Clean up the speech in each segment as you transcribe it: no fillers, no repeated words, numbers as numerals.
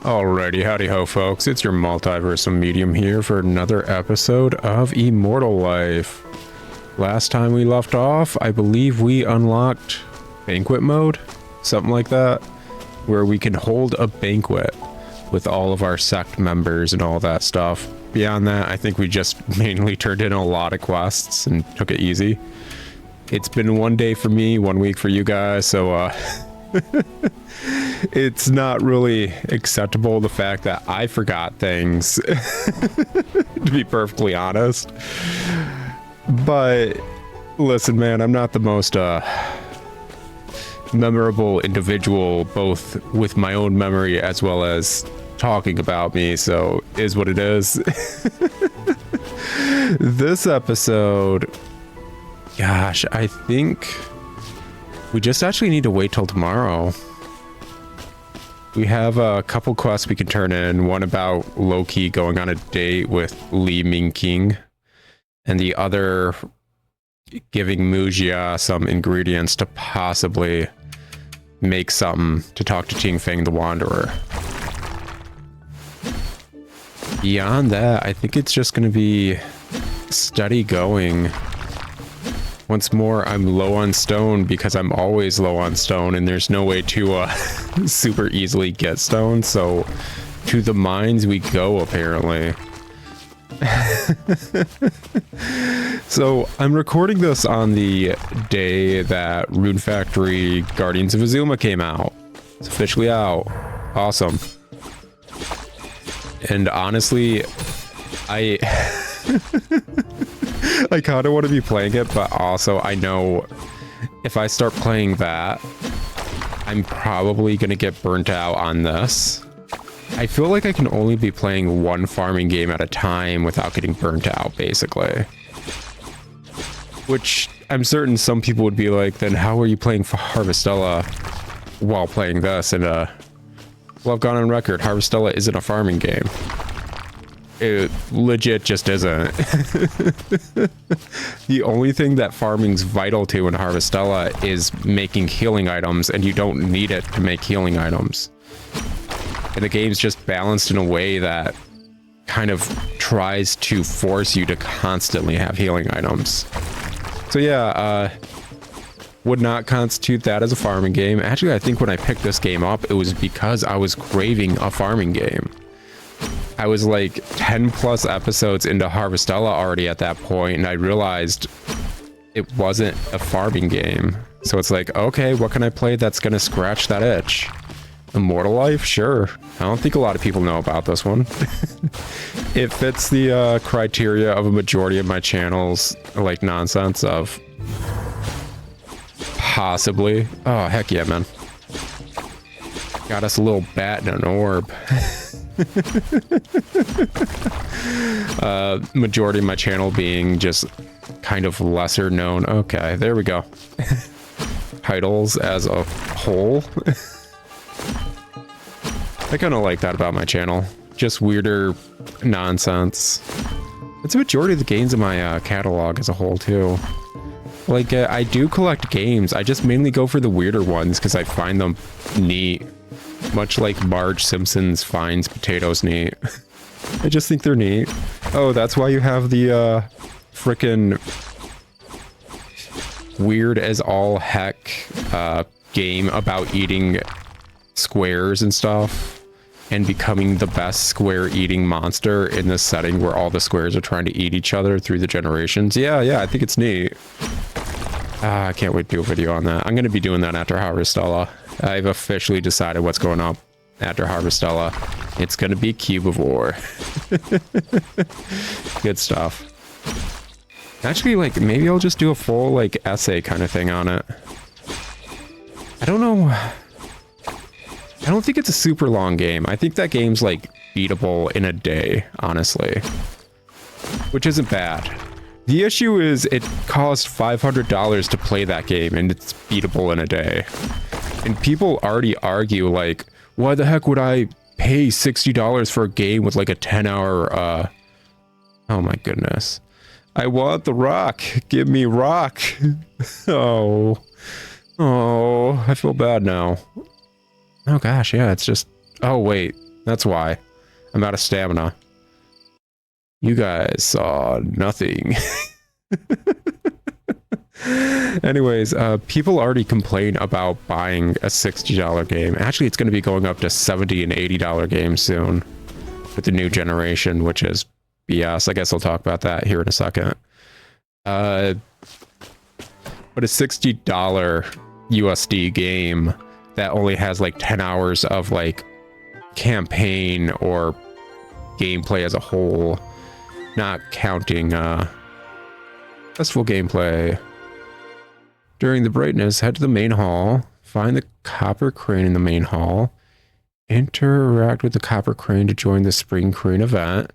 Alrighty, howdy ho folks, it's your multiversal medium here for another episode of Immortal Life. Last time we left off, I believe we unlocked banquet mode, something like that, where we can hold a banquet with all of our sect members and all that stuff. Beyond that, I think we just mainly turned in a lot of quests and took it easy. It's been one day for me, 1 week for you guys, so it's not really acceptable, the fact that I forgot things, to be perfectly honest. But listen, man, I'm not the most memorable individual, both with my own memory as well as talking about me, so is what it is. This episode, gosh, I think we just actually need to wait till tomorrow. We have a couple quests we can turn in, one about Loki going on a date with Li Mengqing, and the other giving Mu Xia some ingredients to possibly make something to talk to Tingfeng the Wanderer. Beyond that, I think it's just going to be steady going. Once more, I'm low on stone because I'm always low on stone and there's no way to super easily get stone, so to the mines we go, apparently. So I'm recording this on the day that Rune Factory Guardians of Azuma came out. It's officially out. Awesome. And honestly, I kind of want to be playing it, but also I know if I start playing that, I'm probably going to get burnt out on this. I feel like I can only be playing one farming game at a time without getting burnt out, basically. Which I'm certain some people would be like, then how are you playing Harvestella while playing this? And well, I've gone on record, Harvestella isn't a farming game. It legit just isn't. The only thing that farming's vital to in Harvestella is making healing items, and you don't need it to make healing items. And the game's just balanced in a way that kind of tries to force you to constantly have healing items. So yeah, would not constitute that as a farming game. Actually, I think when I picked this game up, it was because I was craving a farming game. I was like 10 plus episodes into Harvestella already at that point, and I realized it wasn't a farming game. So it's like, okay, what can I play that's gonna scratch that itch? Immortal Life? Sure. I don't think a lot of people know about this one. It fits the criteria of a majority of my channels, like nonsense of possibly. Oh, heck yeah, man. Got us a little bat and an orb. Majority of my channel being just kind of lesser known. Okay, there we go. Titles as a whole. I kind of like that about my channel. Just weirder nonsense. It's a majority of the games in my catalog as a whole too. Like, I do collect games. I just mainly go for the weirder ones because I find them neat. Much like Marge Simpson's finds potatoes neat. I just think they're neat. Oh, that's why you have the frickin' weird as all heck game about eating squares and stuff and becoming the best square eating monster in this setting where all the squares are trying to eat each other through the generations. Yeah, I think it's neat. I can't wait to do a video on that. I'm going to be doing that after Harvestella. I've officially decided what's going up after Harvestella. It's going to be Cubivore. Good stuff. Actually, like, maybe I'll just do a full, like, essay kind of thing on it. I don't know. I don't think it's a super long game. I think that game's, like, beatable in a day, honestly. Which isn't bad. The issue is it cost $500 to play that game, and it's beatable in a day. And people already argue, like, why the heck would I pay $60 for a game with, like, a 10-hour, Oh my goodness. I want the rock. Give me rock. Oh. Oh, I feel bad now. Oh gosh, yeah, it's just... Oh wait, That's why. I'm out of stamina. You guys saw nothing. Anyways, people already complain about buying a $60 game. Actually, it's going to be going up to $70 and $80 games soon with the new generation, which is BS. I guess I'll talk about that here in a second. But a $60 USD game that only has like 10 hours of like campaign or gameplay as a whole, not counting festival gameplay. During the brightness, head to the main hall, find the copper crane in the main hall, interact with the copper crane to join the spring crane event,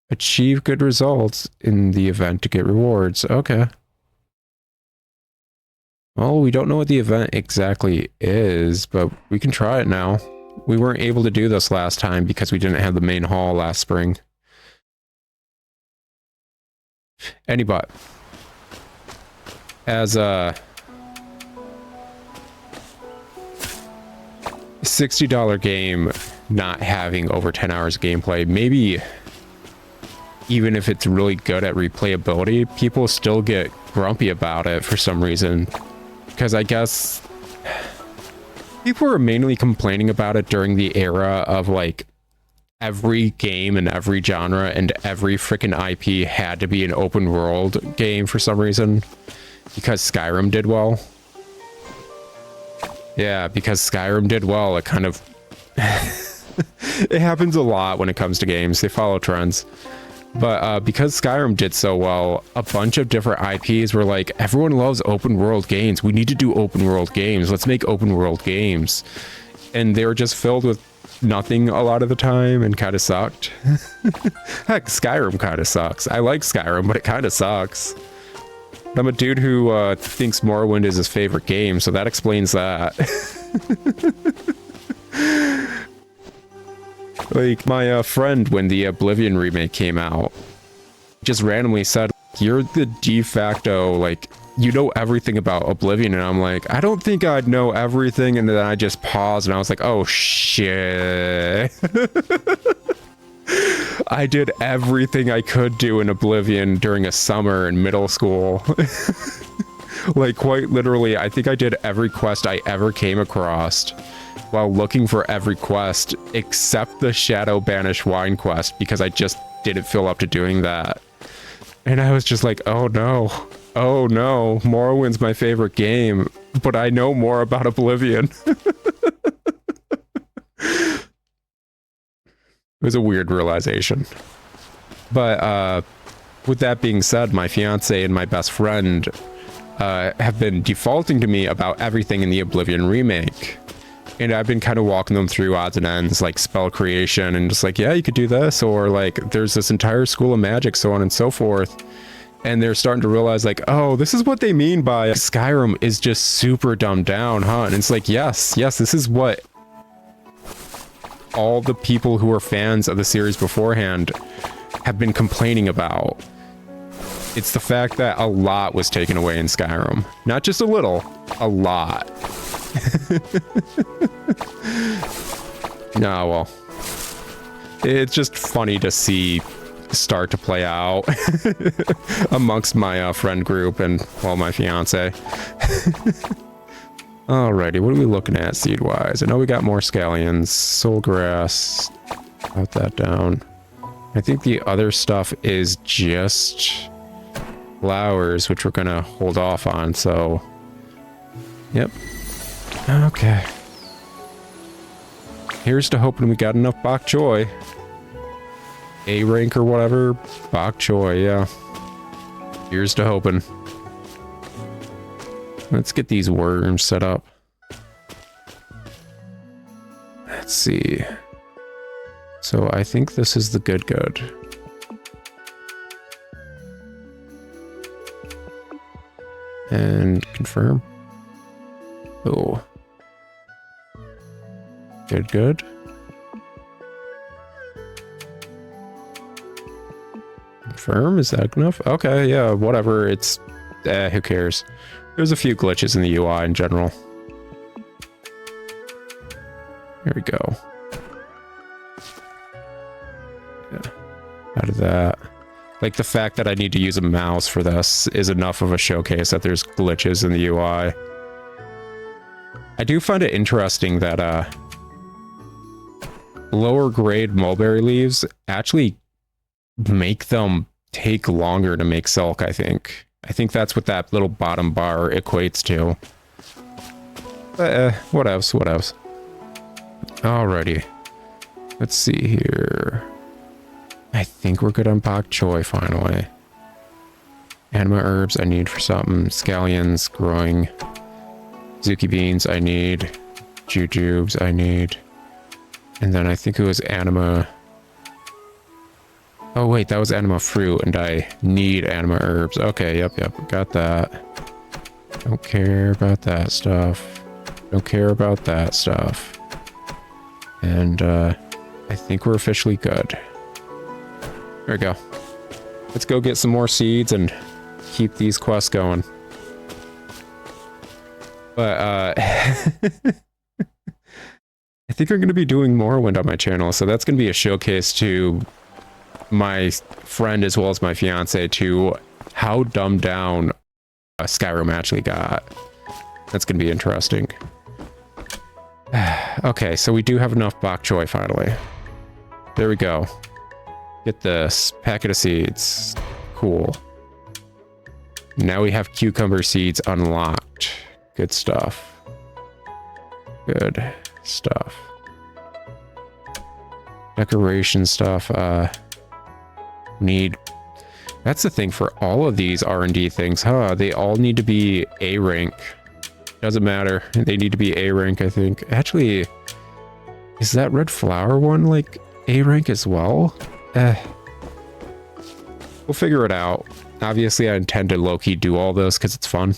achieve good results in the event to get rewards. Okay. Well, we don't know what the event exactly is, but we can try it now. We weren't able to do this last time because we didn't have the main hall last spring. Anybody. As a $60 game not having over 10 hours of gameplay, maybe even if it's really good at replayability, people still get grumpy about it for some reason. Because I guess people were mainly complaining about it during the era of like every game in every genre and every freaking IP had to be an open world game for some reason. Because Skyrim did well. Yeah, because Skyrim did well, it kind of... it happens a lot when it comes to games. They follow trends. But because Skyrim did so well, a bunch of different IPs were like, everyone loves open world games. We need to do open world games. Let's make open world games. And they were just filled with nothing a lot of the time and kind of sucked. Heck, Skyrim kind of sucks. I like Skyrim, but it kind of sucks. I'm a dude who thinks Morrowind is his favorite game, so that explains that. Like, my friend, when the Oblivion remake came out, just randomly said, you're the de facto, like, you know everything about Oblivion, and I'm like, I don't think I'd know everything, and then I just paused, and I was like, oh, shit. I did everything I could do in Oblivion during a summer in middle school. Like, quite literally, I think I did every quest I ever came across while looking for every quest, except the Shadow Banish Wine quest, because I just didn't feel up to doing that. And I was just like, oh no, Morrowind's my favorite game, but I know more about Oblivion. It was a weird realization. But with that being said, my fiance and my best friend have been defaulting to me about everything in the Oblivion remake. And I've been kind of walking them through odds and ends, like spell creation, and just like, yeah, you could do this, or like, there's this entire school of magic, so on and so forth. And they're starting to realize, like, oh, this is what they mean by Skyrim is just super dumbed down, huh? And it's like, yes, this is what all the people who are fans of the series beforehand have been complaining about. It's the fact that a lot was taken away in Skyrim. Not just a little, a lot. No, well, it's just funny to see start to play out amongst my friend group and, well, my fiance. Alrighty, what are we looking at seed-wise? I know we got more scallions, soul grass, put that down. I think the other stuff is just flowers, which we're gonna hold off on, so... Yep. Okay. Here's to hoping we got enough bok choy. A rank or whatever, bok choy, yeah. Here's to hoping. Let's get these worms set up. Let's see. So I think this is the good. And confirm. Oh. Good. Confirm, is that enough? Okay, yeah, whatever, it's... who cares? There's a few glitches in the UI in general. There we go. out of that. Like, the fact that I need to use a mouse for this is enough of a showcase that there's glitches in the UI. I do find it interesting that lower grade mulberry leaves actually make them take longer to make silk, I think. I think that's what that little bottom bar equates to. What else? What else? Alrighty. Let's see here. I think we're good on bok choy finally. Anima herbs I need for something. Scallions growing. Zuki beans I need. Jujubes I need. And then I think it was anima. Oh wait, that was anima fruit and I need anima herbs. Okay, yep, got that. Don't care about that stuff. Don't care about that stuff. And I think we're officially good. There we go. Let's go get some more seeds and keep these quests going. But I think we're going to be doing Morrowind on my channel, so that's going to be a showcase to my friend as well as my fiance to how dumbed down Skyrim actually got. That's going to be interesting. Okay, so we do have enough bok choy finally. There we go. Get this packet of seeds. Cool. Now we have cucumber seeds unlocked. Good stuff. Good stuff. Decoration stuff. Need. That's the thing for all of these R&D things, huh? They all need to be A rank. Doesn't matter. They need to be A rank, I think. Actually, is that red flower one like A rank as well? We'll figure it out. Obviously, I intend to low-key do all those because it's fun.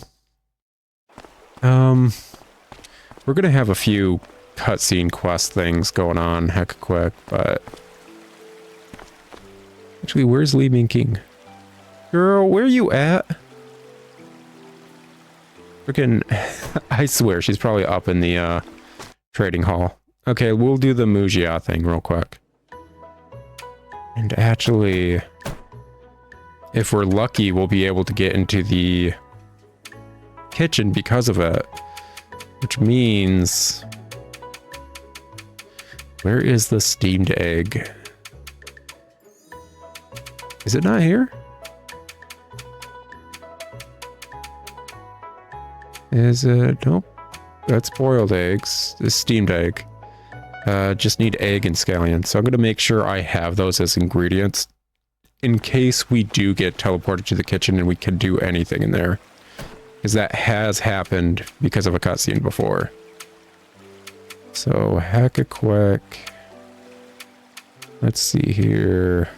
We're gonna have a few cutscene quest things going on heck quick, but actually, where's Li Mengqing? Girl, where you at? Freaking, I swear she's probably up in the trading hall. Okay, we'll do the Mu Xia thing real quick. And actually, if we're lucky, we'll be able to get into the kitchen because of it. Which means... Where is the steamed egg? Is it not here? Is it? Nope. That's boiled eggs. This steamed egg. Just need egg and scallion. So I'm going to make sure I have those as ingredients in case we do get teleported to the kitchen and we can do anything in there. Because that has happened because of a cutscene before. So hecka quick. Let's see here.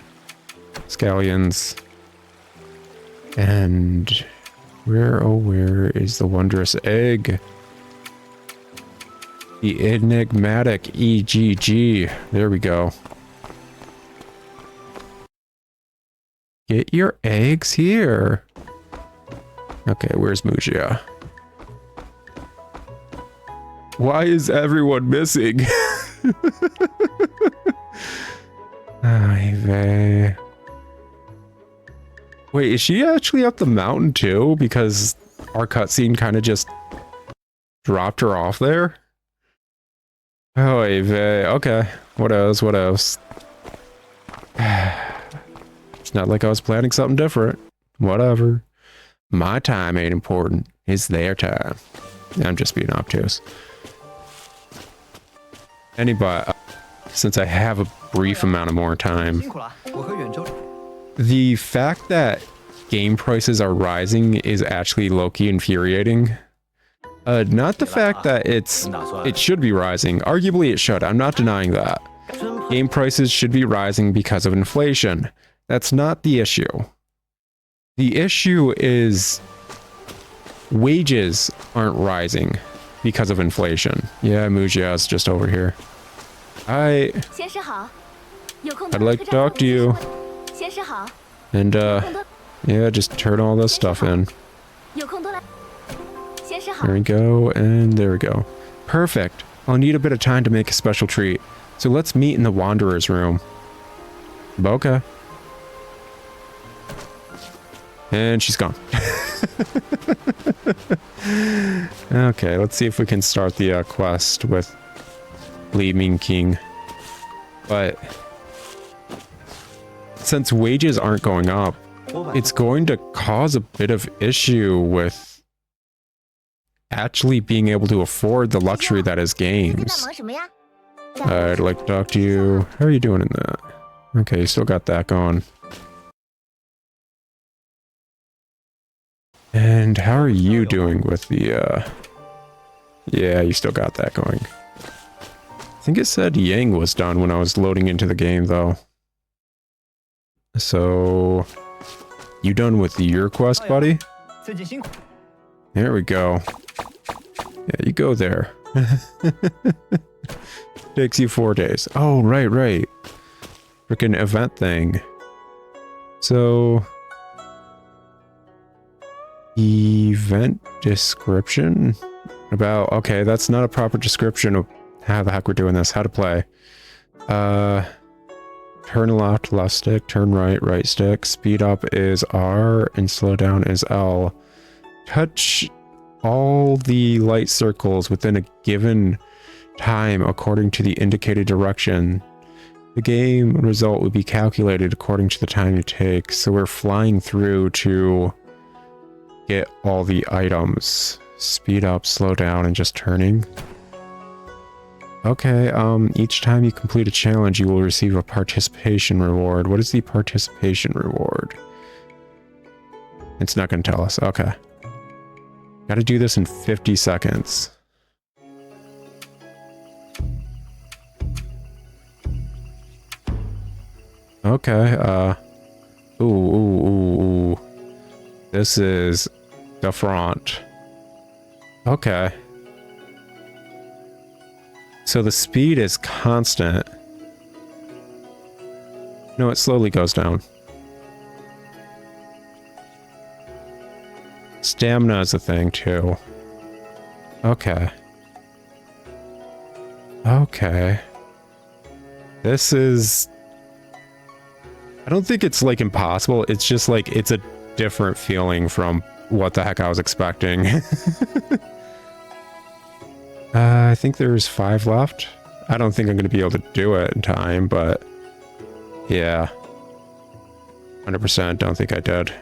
Scallions. And where, oh where is the wondrous egg? The enigmatic EGG. There we go. Get your eggs here. Okay, where's Mu Xia? Why is everyone missing? Ay vey. Wait, is she actually up the mountain too? Because our cutscene kind of just dropped her off there? Oh, okay. What else? What else? It's not like I was planning something different. Whatever. My time ain't important. It's their time. I'm just being obtuse. Anybody, since I have a brief amount of more time, the fact that game prices are rising is actually low-key infuriating. Not the fact that it should be rising. Arguably it should. I'm not denying that. Game prices should be rising because of inflation. That's not the issue. The issue is wages aren't rising because of inflation. Yeah, Mu Xia is just over here. I'd like to talk to you. And yeah, just turn all this stuff in. There we go, and there we go. Perfect. I'll need a bit of time to make a special treat. So let's meet in the Wanderer's room. Okay. And she's gone. Okay, let's see if we can start the quest with Li Mengqing. But since wages aren't going up, it's going to cause a bit of issue with actually being able to afford the luxury that is games. I'd like to talk to you. How are you doing in that? Okay, you still got that going. And how are you doing with the, yeah, you still got that going. I think it said Yang was done when I was loading into the game, though. So, you done with your quest, buddy? There we go. Yeah, you go there. Takes you 4 days. Oh, right. Freaking event thing. So... event description? About... okay, that's not a proper description of how the heck we're doing this. How to play. Turn left stick. Turn right stick. Speed up is R and slow down is L. Touch all the light circles within a given time according to the indicated direction. The game result will be calculated according to the time you take. So we're flying through to get all the items. Speed up, slow down, and just turning. Okay, each time you complete a challenge, you will receive a participation reward. What is the participation reward? It's not going to tell us. Okay. Gotta do this in 50 seconds. Okay, ooh. This is the front. Okay. So the speed is constant. No, it slowly goes down. Stamina is a thing too. Okay. This is... I don't think it's like impossible. It's just like it's a different feeling from what the heck I was expecting. I think there's 5 left. I don't think I'm going to be able to do it in time, but yeah. 100% don't think I did.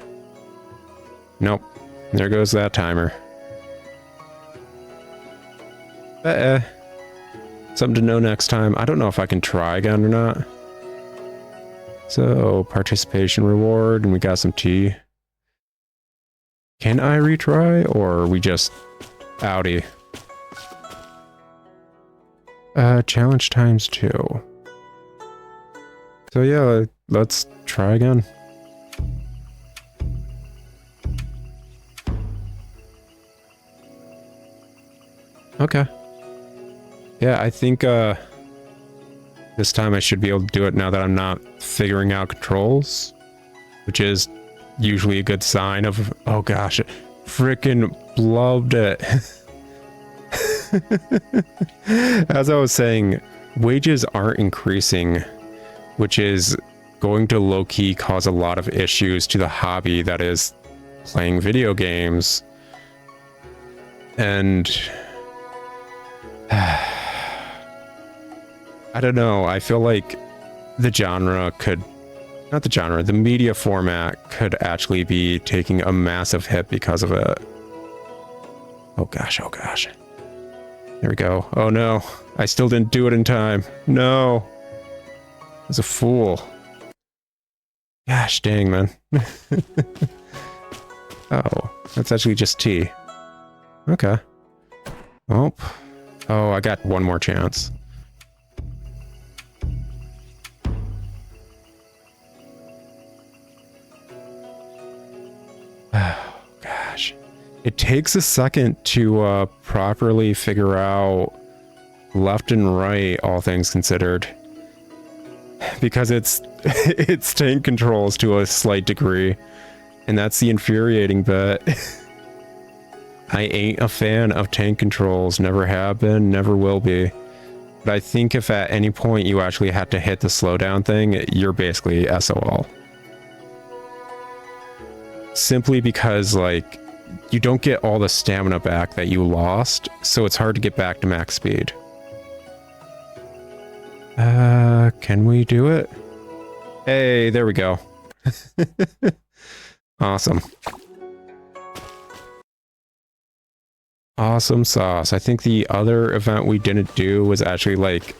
Nope. There goes that timer. Something to know next time. I don't know if I can try again or not. So, participation reward, and we got some tea. Can I retry, or are we just outie? Challenge times 2. So yeah, let's try again. Okay. Yeah, I think, this time I should be able to do it now that I'm not figuring out controls, which is usually a good sign of, oh gosh, it freaking blubbed it. As I was saying, wages aren't increasing, which is going to low-key cause a lot of issues to the hobby that is playing video games. And I don't know, I feel like the genre could, not the genre, the media format could actually be taking a massive hit because of it. Oh gosh. There we go. Oh no, I still didn't do it in time. No. I was a fool. Gosh dang, man. Oh, that's actually just tea. Okay. Oh, I got one more chance. Oh, gosh. It takes a second to properly figure out left and right, all things considered. Because it's tank controls to a slight degree. And that's the infuriating bit. I ain't a fan of tank controls. Never have been, never will be. But I think if at any point you actually had to hit the slowdown thing, you're basically SOL. simply because, like, you don't get all the stamina back that you lost, so it's hard to get back to max speed. Can we do it? Hey, there we go. Awesome. Awesome sauce. I think the other event we didn't do was actually like...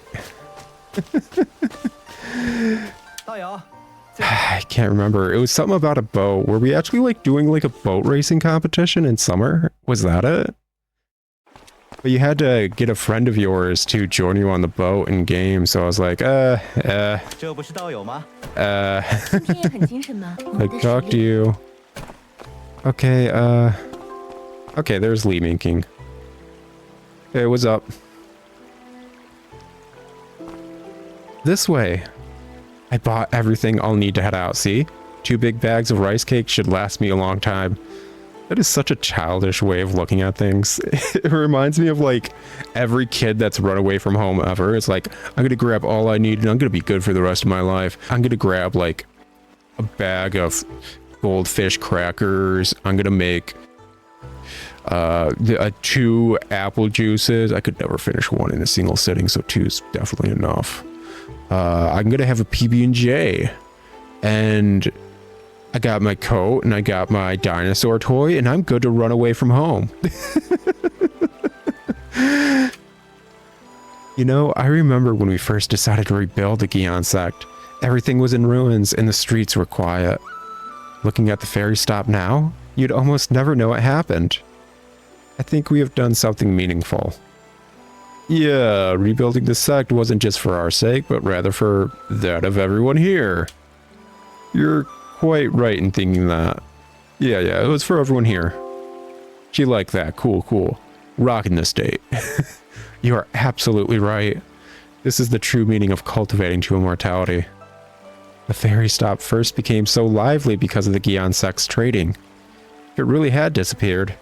I can't remember. It was something about a boat. Were we actually like doing like a boat racing competition in summer? Was that it? But you had to get a friend of yours to join you on the boat in game, so I was like, like, talk to you. Okay, okay, there's Li Mengqing. Hey, what's up? This way. I bought everything I'll need to head out, see? 2 big bags of rice cake should last me a long time. That is such a childish way of looking at things. It reminds me of like every kid that's run away from home ever. It's like, I'm gonna grab all I need and I'm gonna be good for the rest of my life. I'm gonna grab like a bag of goldfish crackers. I'm gonna make 2 apple juices. I could never finish one in a single sitting, so 2 is definitely enough. I'm gonna have a PB&J, and I got my coat and I got my dinosaur toy and I'm good to run away from home. You know, I remember when we first decided to rebuild the Gion sect. Everything was in ruins and the streets were quiet. Looking at the ferry stop now, you'd almost never know what happened. I think we have done something meaningful. Yeah, rebuilding the sect wasn't just for our sake, but rather for that of everyone here. You're quite right in thinking that. Yeah, it was for everyone here. She liked that. Cool. Rocking the state. You are absolutely right. This is the true meaning of cultivating to immortality. The ferry stop first became so lively because of the Gion sect's trading. If it really had disappeared,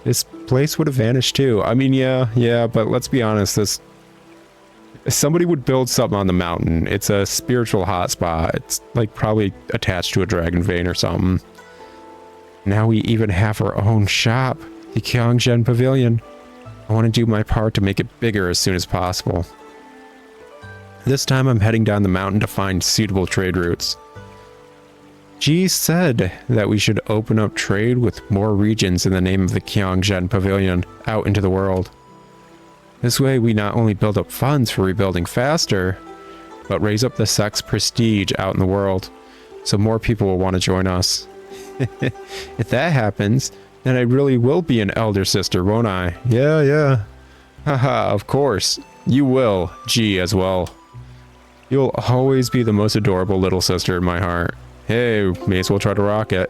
this place would have vanished too. I mean, yeah, but let's be honest, somebody would build something on the mountain. It's a spiritual hotspot. It's like probably attached to a dragon vein or something. Now we even have our own shop, the Qiangzhen Pavilion. I want to do my part to make it bigger as soon as possible. This time I'm heading down the mountain to find suitable trade routes. Ji said that we should open up trade with more regions in the name of the Qiangzhen Pavilion out into the world. This way we not only build up funds for rebuilding faster, but raise up the sect's prestige out in the world, so more people will want to join us. If that happens, then I really will be an elder sister, won't I? Yeah. Haha, of course. You will, Ji, as well. You'll always be the most adorable little sister in my heart. Hey, may as well try to rock it.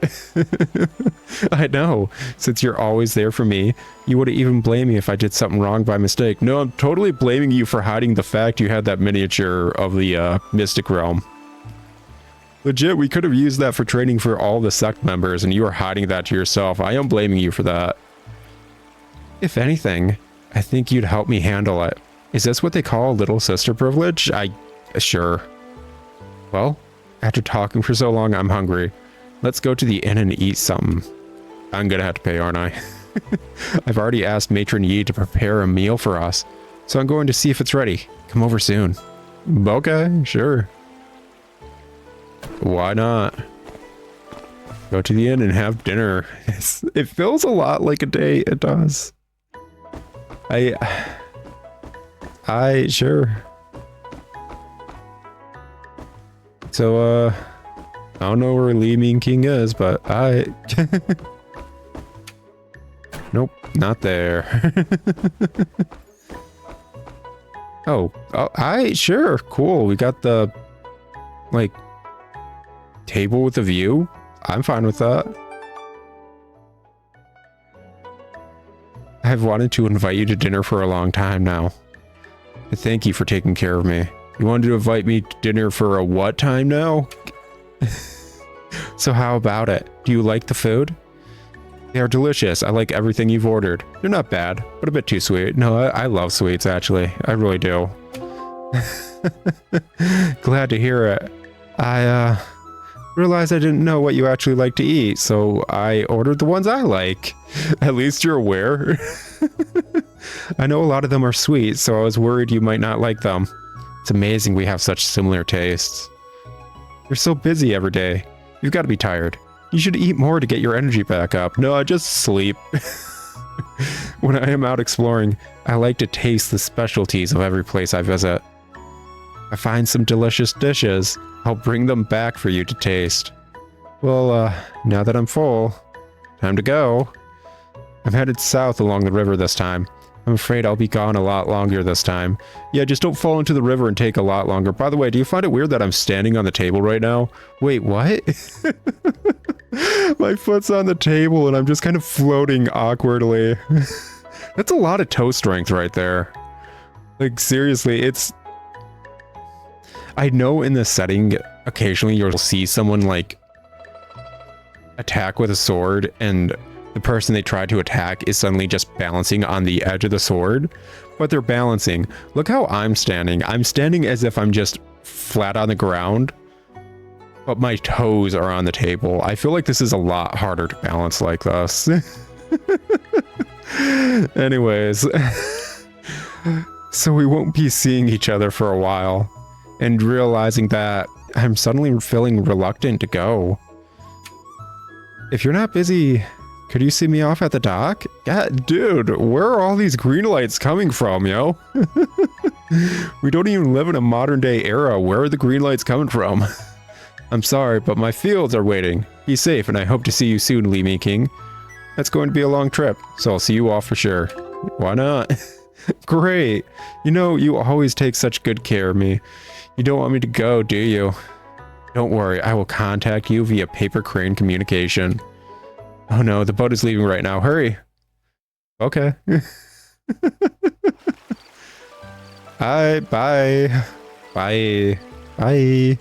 I know. Since you're always there for me, you wouldn't even blame me if I did something wrong by mistake. No, I'm totally blaming you for hiding the fact you had that miniature of the Mystic Realm. Legit, we could have used that for training for all the sect members, and you are hiding that to yourself. I am blaming you for that. If anything, I think you'd help me handle it. Is this what they call little sister privilege? Sure. Well, after talking for so long, I'm hungry. Let's go to the inn and eat something. I'm gonna have to pay, aren't I? I've already asked Matron Ye to prepare a meal for us, so I'm going to see if it's ready. Come over soon. Okay, sure. Why not? Go to the inn and have dinner. It feels a lot like a date. It does. Sure. So, I don't know where Li Mengqing is, but nope, not there. Oh, sure, cool. We got the, like, table with a view. I'm fine with that. I've wanted to invite you to dinner for a long time now. Thank you for taking care of me. You wanted to invite me to dinner for a what time now? So how about it? Do you like the food? They are delicious. I like everything you've ordered. They're not bad, but a bit too sweet. No, I love sweets, actually. I really do. Glad to hear it. Realized I didn't know what you actually like to eat, so I ordered the ones I like. At least you're aware. I know a lot of them are sweet, so I was worried you might not like them. It's amazing we have such similar tastes. You're so busy every day. You've got to be tired. You should eat more to get your energy back up. No, I just sleep. When I am out exploring, I like to taste the specialties of every place I visit. I find some delicious dishes. I'll bring them back for you to taste. Well, now that I'm full, time to go. I'm headed south along the river this time. I'm afraid I'll be gone a lot longer this time. Yeah, just don't fall into the river and take a lot longer. By the way, do you find it weird that I'm standing on the table right now? Wait, what? My foot's on the table and I'm just kind of floating awkwardly. That's a lot of toe strength right there. Like, seriously, it's... I know in this setting, occasionally you'll see someone, like, attack with a sword, and the person they try to attack is suddenly just balancing on the edge of the sword, but they're balancing. Look how I'm standing. I'm standing as if I'm just flat on the ground, but my toes are on the table. I feel like this is a lot harder to balance like this. Anyways, so we won't be seeing each other for a while, and realizing that I'm suddenly feeling reluctant to go. If you're not busy, could you see me off at the dock? Yeah, dude, where are all these green lights coming from, yo? We don't even live in a modern day era. Where are the green lights coming from? I'm sorry, but my fields are waiting. Be safe, and I hope to see you soon, Li Mengqing. That's going to be a long trip, so I'll see you off for sure. Why not? Great. You know, you always take such good care of me. You don't want me to go, do you? Don't worry, I will contact you via paper crane communication. Oh no, the boat is leaving right now. Hurry. Okay. Bye. Bye. Bye. Bye.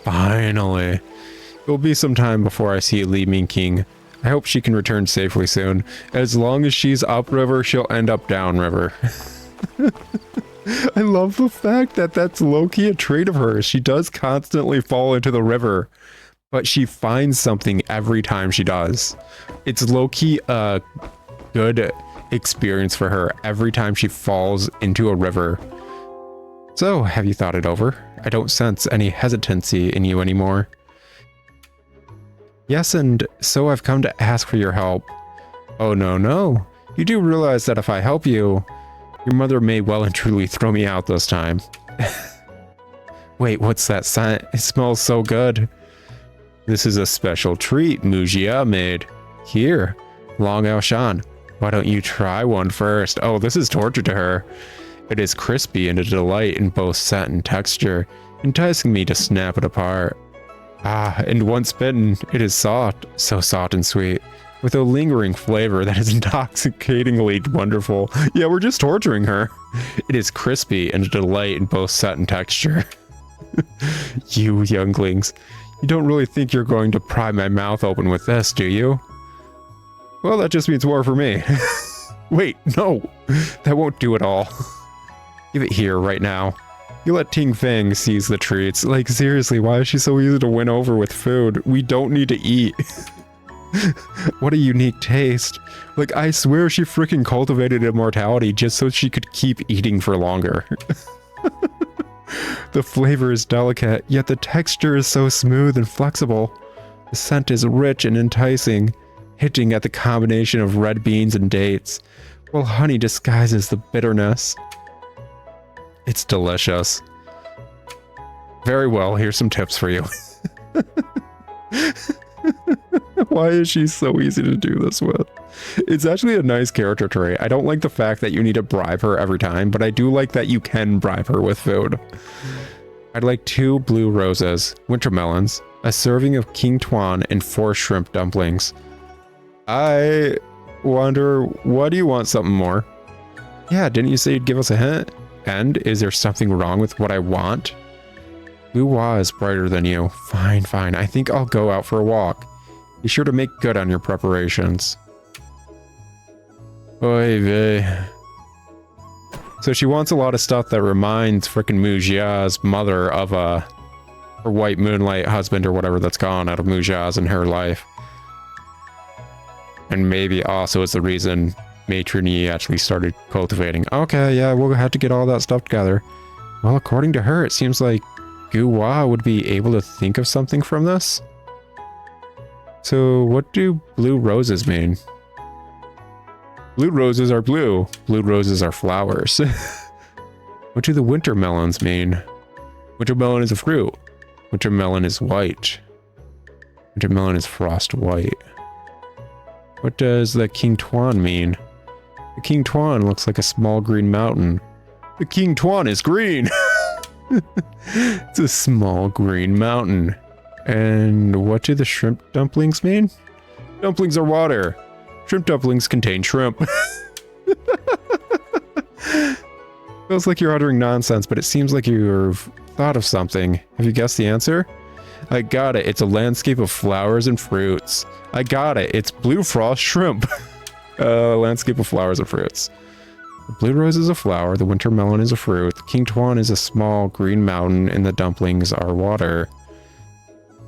Finally. It will be some time before I see Li Mengqing. I hope she can return safely soon. As long as she's upriver, she'll end up downriver. I love the fact that that's low-key a trait of hers. She does constantly fall into the river, but she finds something every time she does. It's low-key a good experience for her every time she falls into a river. So, have you thought it over? I don't sense any hesitancy in you anymore. Yes, and so I've come to ask for your help. Oh no. You do realize that if I help you, your mother may well and truly throw me out this time. Wait, what's that scent? It smells so good. This is a special treat Mu Xia made. Here, Long Ao Shan. Why don't you try one first? Oh, this is torture to her. It is crispy and a delight in both scent and texture, enticing me to snap it apart. Ah, and once bitten, it is soft, so soft and sweet, with a lingering flavor that is intoxicatingly wonderful. Yeah, we're just torturing her. It is crispy and a delight in both scent and texture. You younglings, you don't really think you're going to pry my mouth open with this, do you? Well, that just means more for me. Wait, no, that won't do it all. Give it here right now. You let Tingfeng seize the treats. Like, seriously, why is she so easy to win over with food? We don't need to eat. What a unique taste. Like, I swear she freaking cultivated immortality just so she could keep eating for longer. The flavor is delicate, yet the texture is so smooth and flexible. The scent is rich and enticing, hinting at the combination of red beans and dates, while honey disguises the bitterness. It's delicious. Very well, here's some tips for you. Why is she so easy to do this with? It's actually a nice character trait. I don't like the fact that you need to bribe her every time, but I do like that you can bribe her with food. I'd like 2 blue roses, winter melons, a serving of king tuan, and 4 shrimp dumplings. I wonder, what do you want something more? Yeah, didn't you say you'd give us a hint? And is there something wrong with what I want? Lu Hua is brighter than you. Fine. I think I'll go out for a walk. Be sure to make good on your preparations. Oy vey. So she wants a lot of stuff that reminds frickin' Mu Xia's mother of her white moonlight husband or whatever that's gone out of Mu Xia's in her life. And maybe also is the reason Matron Ye actually started cultivating. Okay, yeah, we'll have to get all that stuff together. Well, according to her, it seems like Gu Wa would be able to think of something from this. So what do blue roses mean? Blue roses are blue. Blue roses are flowers. What do the winter melons mean? Winter melon is a fruit. Winter melon is white. Winter melon is frost white. What does the King Tuan mean? The King Tuan looks like a small green mountain. The King Tuan is green! It's a small green mountain. And what do the shrimp dumplings mean? Dumplings are water. Shrimp dumplings contain shrimp. Feels like you're uttering nonsense, but it seems like you've thought of something. Have you guessed the answer? I got it. It's a landscape of flowers and fruits. I got it. It's blue frost shrimp. Landscape of flowers and fruits. The blue rose is a flower, the winter melon is a fruit, the King Tuan is a small green mountain, and the dumplings are water.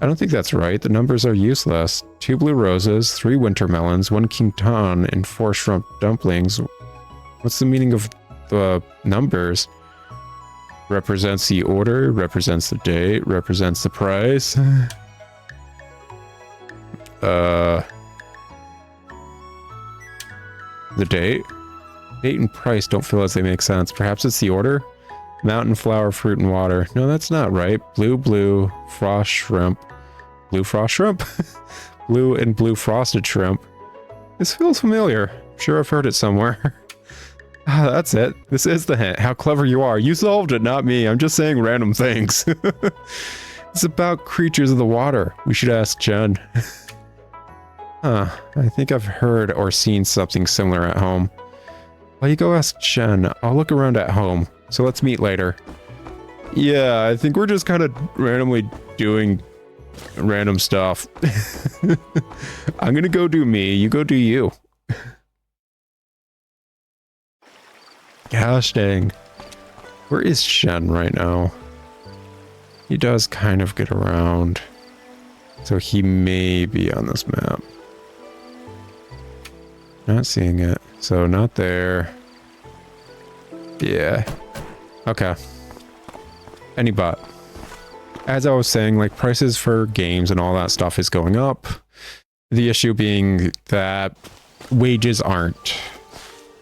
I don't think that's right. The numbers are useless. 2 blue roses, 3 winter melons, 1 King Tuan, and 4 shrimp dumplings. What's the meaning of the numbers? Represents the order, represents the date, represents the price. The date? Date and price don't feel as they make sense. Perhaps it's the order? Mountain, flower, fruit, and water. No, that's not right. Blue, blue, frost shrimp. Blue frost shrimp? Blue and blue frosted shrimp. This feels familiar. I'm sure I've heard it somewhere. Ah, that's it. This is the hint. How clever you are. You solved it, not me. I'm just saying random things. It's about creatures of the water. We should ask Jen. Huh. I think I've heard or seen something similar at home. Why you go ask Jen? I'll look around at home. So let's meet later. Yeah, I think we're just kind of randomly doing random stuff. I'm gonna go do me. You go do you. Gosh dang. Where is Shen right now? He does kind of get around. So he may be on this map. Not seeing it. So not there. Yeah. Okay. Any bot. As I was saying, like, prices for games and all that stuff is going up. The issue being that wages aren't.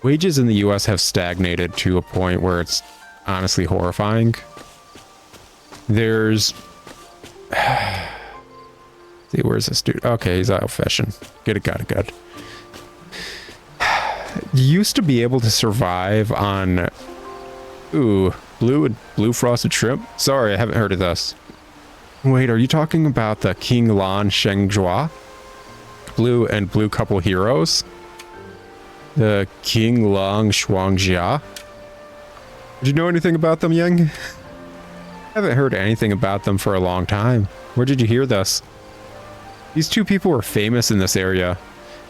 Wages in the US have stagnated to a point where it's honestly horrifying. There's... See, where's this dude? Okay, he's out fishing. Good, got it, good. You used to be able to survive on... Ooh, blue frosted shrimp? Sorry, I haven't heard of this. Wait, are you talking about the King Lan Shengzhua? Blue and blue couple heroes? The King Lang Shuangjia? Did you know anything about them, Yang? I haven't heard anything about them for a long time. Where did you hear this? These two people were famous in this area.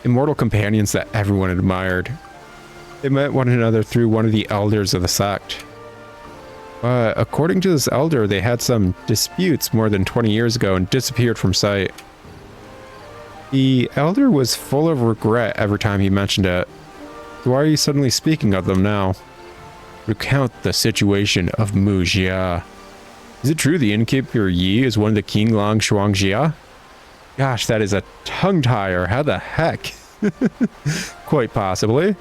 Immortal companions that everyone admired. They met one another through one of the elders of the sect. But according to this elder, they had some disputes more than 20 years ago and disappeared from sight. The elder was full of regret every time he mentioned it. So why are you suddenly speaking of them now? Recount the situation of Mu Xia. Is it true the innkeeper Yi is one of the King Lang Shuangjia? Gosh, that is a tongue-tire. How the heck? Quite possibly.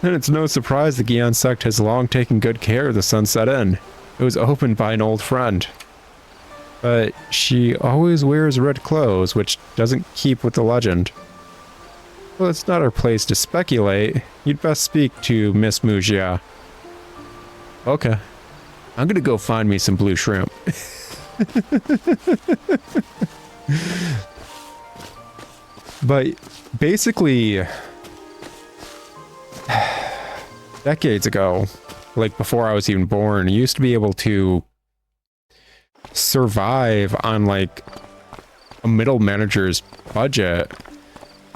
Then it's no surprise the Gion sect has long taken good care of the Sunset Inn. It was opened by an old friend. But she always wears red clothes, which doesn't keep with the legend. Well, it's not our place to speculate. You'd best speak to Miss Mu Xia. Okay. I'm gonna go find me some blue shrimp. But basically, decades ago, like before I was even born, you used to be able to survive on like a middle manager's budget.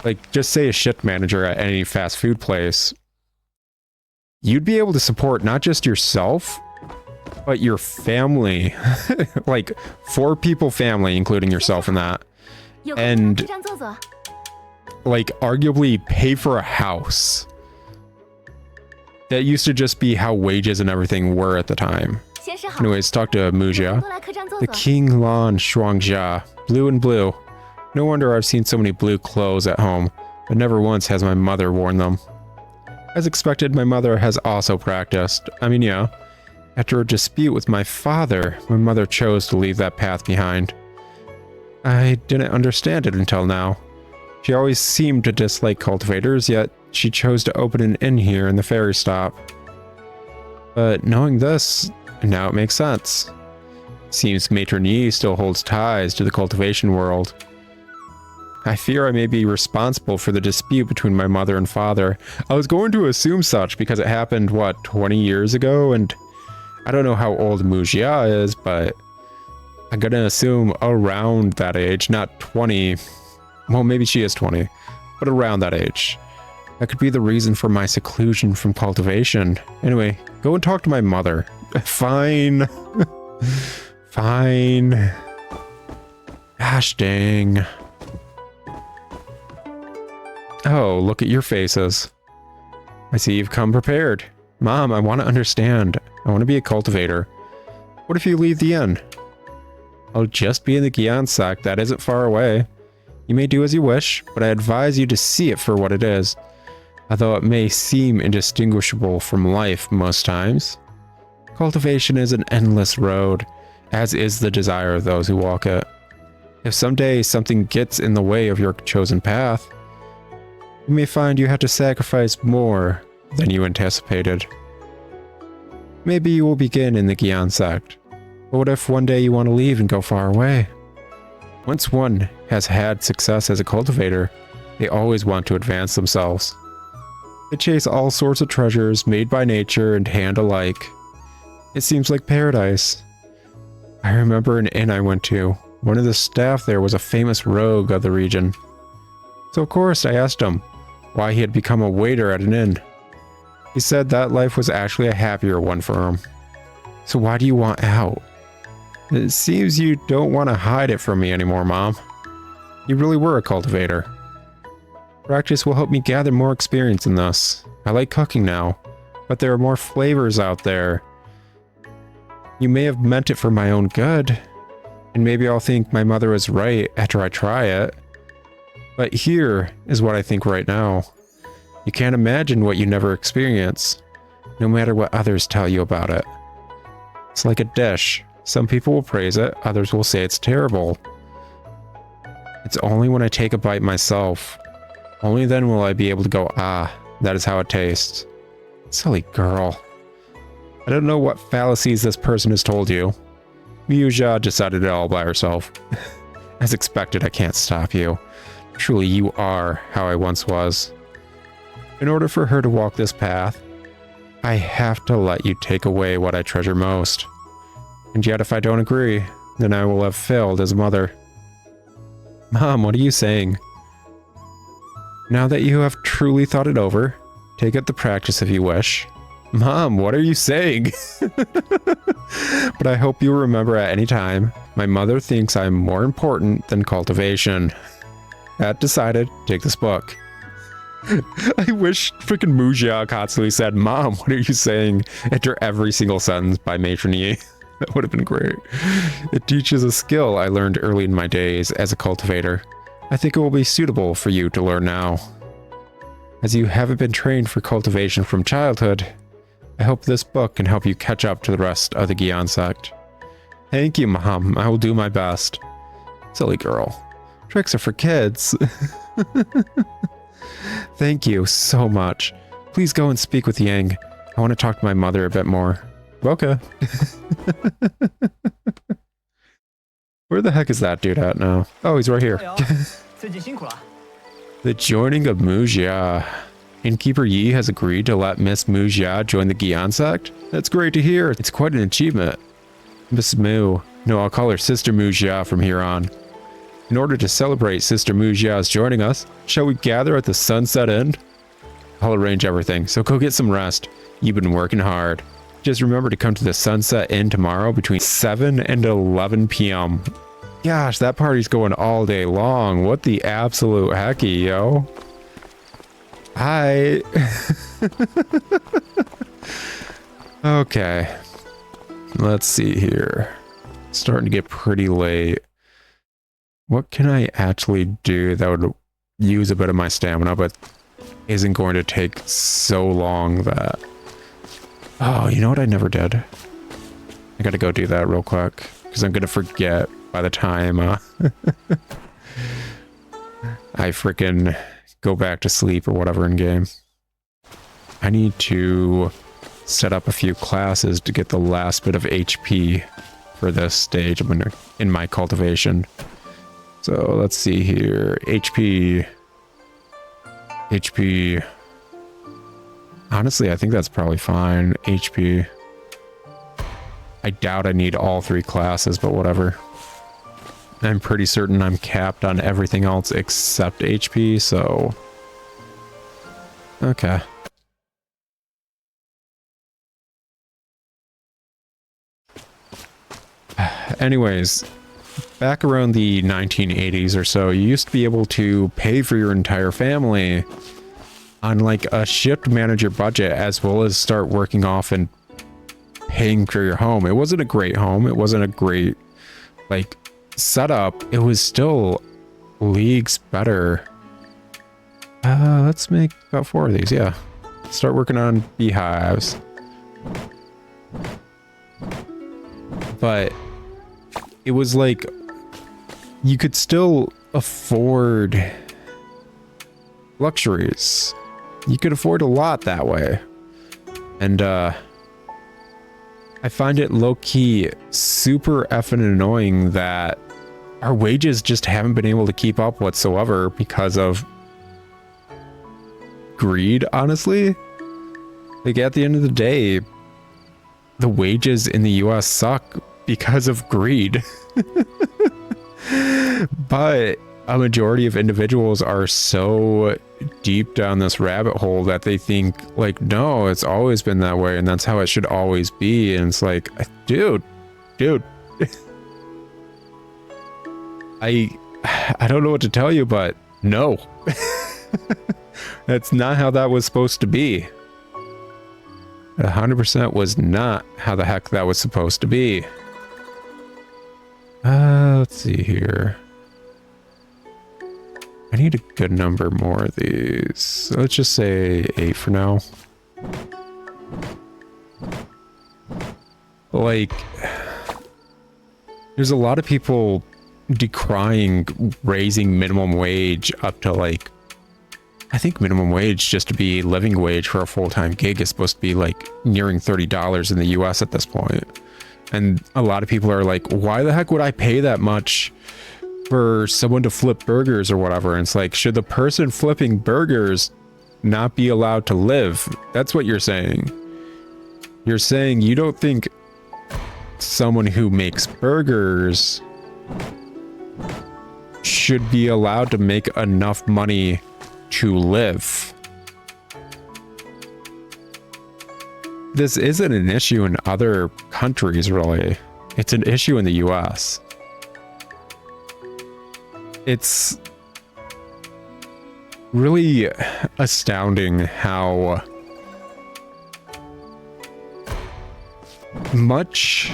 Like, just say a shift manager at any fast food place. you'd be able to support not just yourself, but your family. Like 4 people family, including yourself in that. And like arguably pay for a house. That used to just be how wages and everything were at the time. Anyways, talk to Mu Xia. The King Lan Shuangjia. Blue and blue. No wonder I've seen so many blue clothes at home, but never once has my mother worn them. As expected, my mother has also practiced. I mean, yeah. After a dispute with my father, my mother chose to leave that path behind. I didn't understand it until now. She always seemed to dislike cultivators, yet she chose to open an inn here in the ferry stop. But knowing this, now it makes sense. Seems Matron Ye still holds ties to the cultivation world. I fear I may be responsible for the dispute between my mother and father. I was going to assume such because it happened, what, 20 years ago? And I don't know how old Mu Xia is, but I'm gonna assume around that age, not 20. Well, maybe she is 20, but around that age. That could be the reason for my seclusion from cultivation. Anyway, go and talk to my mother. Fine. Fine. Gosh dang. Oh, look at your faces. I see you've come prepared. Mom, I want to understand. I want to be a cultivator. What if you leave the inn? I'll just be in the Gion sect. That isn't far away. You may do as you wish, but I advise you to see it for what it is. Although it may seem indistinguishable from life most times. Cultivation is an endless road, as is the desire of those who walk it. If someday something gets in the way of your chosen path, you may find you have to sacrifice more than you anticipated. Maybe you will begin in the Gion sect, but what if one day you want to leave and go far away? Once one has had success as a cultivator, they always want to advance themselves. They chase all sorts of treasures made by nature and hand alike. It seems like paradise. I remember an inn I went to. One of the staff there was a famous rogue of the region. So of course I asked him why he had become a waiter at an inn. He said that life was actually a happier one for him. So why do you want out? It seems you don't want to hide it from me anymore, Mom. You really were a cultivator. Practice will help me gather more experience in this. I like cooking now, but there are more flavors out there. You may have meant it for my own good, and maybe I'll think my mother was right after I try it. But here is what I think right now. You can't imagine what you never experience, no matter what others tell you about it. It's like a dish. Some people will praise it, others will say it's terrible. It's only when I take a bite myself. Only then will I be able to go, ah, that is how it tastes. Silly girl. I don't know what fallacies this person has told you. Mu Xia decided it all by herself. As expected, I can't stop you. Truly, you are how I once was. In order for her to walk this path, I have to let you take away what I treasure most. And yet if I don't agree, then I will have failed as a mother. Mom, what are you saying? Now that you have truly thought it over, take up the practice if you wish. Mom, what are you saying? But I hope you remember at any time, my mother thinks I'm more important than cultivation. That decided, take this book. I wish freaking Mu Xia constantly said, Mom, what are you saying? After every single sentence by Matron Ye. That would have been great. It teaches a skill I learned early in my days as a cultivator. I think it will be suitable for you to learn now. As you haven't been trained for cultivation from childhood, I hope this book can help you catch up to the rest of the Gion sect. Thank you, Mom. I will do my best. Silly girl. Tricks are for kids. Thank you so much. Please go and speak with Yang. I want to talk to my mother a bit more. Okay. Where the heck is that dude at now? Oh, he's right here. The joining of Mu Xia. Innkeeper Yi has agreed to let Miss Mu Xia join the Gion sect? That's great to hear. It's quite an achievement. Miss Mu. No, I'll call her Sister Mu Xia from here on. In order to celebrate Sister Mu Xia's joining us, shall we gather at the Sunset Inn? I'll arrange everything, so go get some rest. You've been working hard. Just remember to come to the Sunset Inn tomorrow between 7 and 11 p.m. Gosh, that party's going all day long. What the absolute hecky, yo? Hi. Okay. Let's see here. It's starting to get pretty late. What can I actually do that would use a bit of my stamina, but isn't going to take so long that... Oh, you know what I never did? I gotta go do that real quick, because I'm gonna forget by the time I freaking go back to sleep or whatever in game. I need to set up a few classes to get the last bit of HP for this stage in my cultivation. So let's see here. HP. Honestly, I think that's probably fine. HP. I doubt I need all 3 classes, but whatever. I'm pretty certain I'm capped on everything else except HP, so... Okay. Anyways, back around the 1980s or so, you used to be able to pay for your entire family on like a shift manager budget, as well as start working off and paying for your home. It wasn't a great home. It wasn't a great like setup. It was still leagues better. Let's make about 4 of these. Yeah. Start working on beehives. But it was like you could still afford luxuries. You could afford a lot that way. And I find it low-key super effing annoying that our wages just haven't been able to keep up whatsoever because of greed, honestly. Like, at the end of the day, the wages in the US suck because of greed. But a majority of individuals are so deep down this rabbit hole that they think like, no, it's always been that way and that's how it should always be. And it's like, dude I don't know what to tell you, but no. That's not how that was supposed to be. 100% was not how the heck that was supposed to be. Let's see here. I need a good number more of these. So let's just say 8 for now. Like, there's a lot of people decrying raising minimum wage up to like, I think minimum wage just to be living wage for a full-time gig is supposed to be like nearing $30 in the US at this point. And a lot of people are like, why the heck would I pay that much for someone to flip burgers or whatever? And it's like, should the person flipping burgers not be allowed to live? That's what you're saying. You're saying you don't think someone who makes burgers should be allowed to make enough money to live. This isn't an issue in other countries, really. It's an issue in the US. It's really astounding how much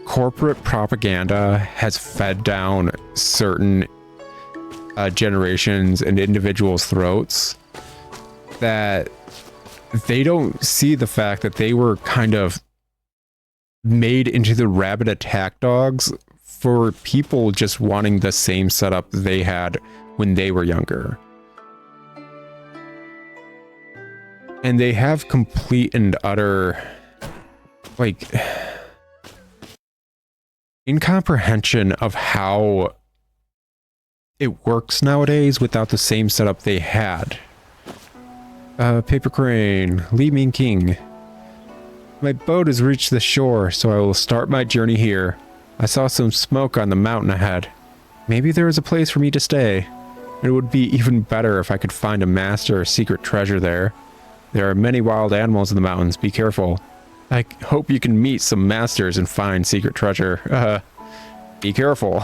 corporate propaganda has fed down certain generations and individuals' throats that they don't see the fact that they were kind of made into the rabid attack dogs for people just wanting the same setup they had when they were younger. And they have complete and utter, like, incomprehension of how it works nowadays without the same setup they had. Paper crane, Li Mengqing. My boat has reached the shore, so I will start my journey here. I saw some smoke on the mountain ahead. Maybe there is a place for me to stay. It would be even better if I could find a master or secret treasure there. There are many wild animals in the mountains. Be careful. I hope you can meet some masters and find secret treasure. Be careful.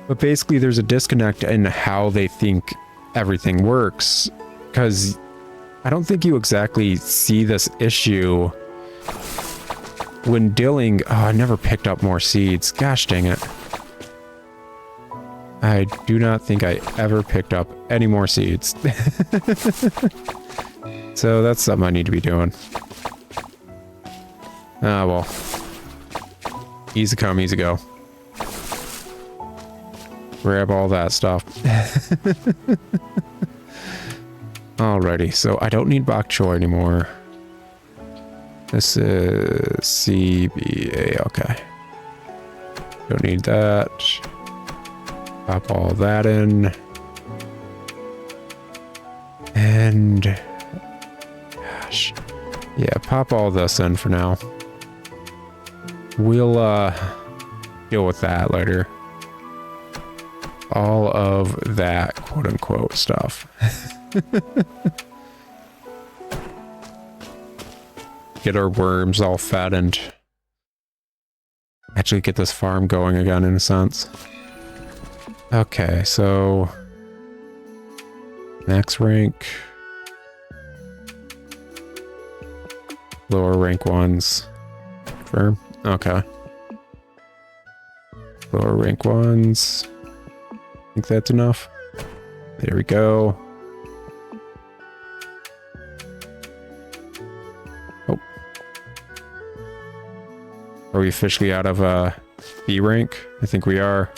But basically, there's a disconnect in how they think everything works. Because I don't think you exactly see this issue when dealing... Oh, I never picked up more seeds. Gosh dang it. I do not think I ever picked up any more seeds. So that's something I need to be doing. Ah, well. Easy come, easy go. Grab all that stuff. Alrighty, so I don't need bok choy anymore. This is CBA, okay. Don't need that. Pop all that in. And... Gosh. Yeah, pop all this in for now. We'll, deal with that later. All of that quote-unquote stuff. Get our worms all fed and actually get this farm going again in a sense. Okay, so max rank, lower rank ones, firm. Okay, lower rank ones. I think that's enough. There we go. Oh. Are we officially out of B rank? I think we are.